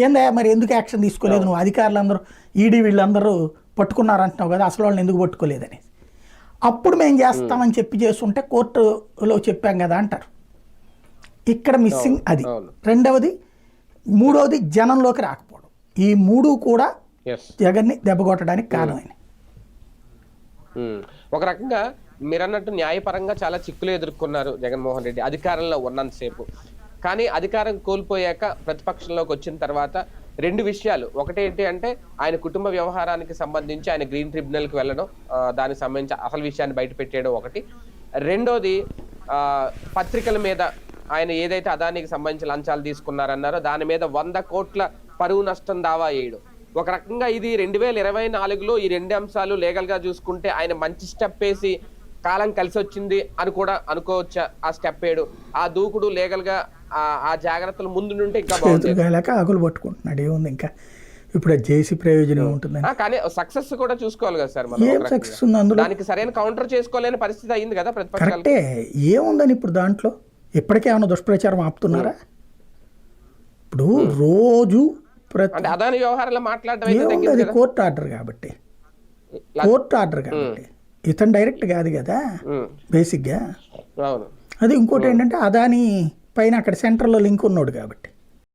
ఏందా మరి ఎందుకు యాక్షన్ తీసుకోలేదు నువ్వు, అధికారులందరూ ఈడీ వీళ్ళందరూ పట్టుకున్నారంటున్నావు కదా, అసలు వాళ్ళని ఎందుకు పట్టుకోలేదని. అప్పుడు మేము చేస్తామని చెప్పి చేస్తుంటే కోర్టులో చెప్పాం కదా అంటారు. ఇక్కడ మిస్సింగ్ అది. రెండవది, మూడవది జనంలోకి రాకపోవడం. ఈ మూడు కూడా జగన్ని దెబ్బకొట్టడానికి కారణమైనవి. ఒక రకంగా మీరన్నట్టు న్యాయపరంగా చాలా చిక్కులు ఎదుర్కొన్నారు జగన్మోహన్ రెడ్డి అధికారంలో ఉన్నంతసేపు. కానీ అధికారం కోల్పోయాక ప్రతిపక్షంలోకి వచ్చిన తర్వాత రెండు విషయాలు, ఒకటేంటి అంటే ఆయన కుటుంబ వ్యవహారానికి సంబంధించి ఆయన గ్రీన్ ట్రిబ్యునల్కి వెళ్ళడం, దానికి సంబంధించి అసలు విషయాన్ని బయట పెట్టేయడం ఒకటి. రెండోది పత్రికల మీద ఆయన ఏదైతే అదానికి సంబంధించి లంచాలు తీసుకున్నారన్నారో దాని మీద 100 కోట్ల పరువు నష్టం దావా వేయడం. ఒక రకంగా ఇది 2024లో ఈ రెండు అంశాలు లీగల్ గా చూసుకుంటే ఆయన మంచి స్టెప్ వేసి కాలం కలిసి వచ్చింది అని కూడా అనుకోవచ్చా? ఆ స్టెప్ వేయడు, ఆ దూకుడు లీగల్ గా ఆ జాగ్రత్తలు ముందు నుండి ఇంకా ఆకులు పట్టుకుంటున్నాడు. ఏముంది ఇంకా ఇప్పుడు చేసి ప్రయోజనం ఉంటుంది. కానీ సక్సెస్ కూడా చూసుకోవాలి కదా సార్, సక్సెస్ ఉంది అందులో. దానికి సరైన కౌంటర్ చేసుకోలేని పరిస్థితి అయింది కదా ప్రతిపక్షాలు. కరెక్టే. ఏముందని ఇప్పుడు దాంట్లో ఇప్పటికే ఏమైనా దుష్ప్రచారం ఆపుతున్నారా? ఇప్పుడు రోజు అదాని వ్యవహారంలో మాట్లాడడం కోర్టు ఆర్డర్ కాబట్టి, కోర్టు ఆర్డర్ కాబట్టి ఇతను డైరెక్ట్ కాదు కదా బేసిక్గా. అది ఇంకోటి ఏంటంటే అదాని పైన అక్కడ సెంటర్లో లింక్ ఉన్నాడు కాబట్టి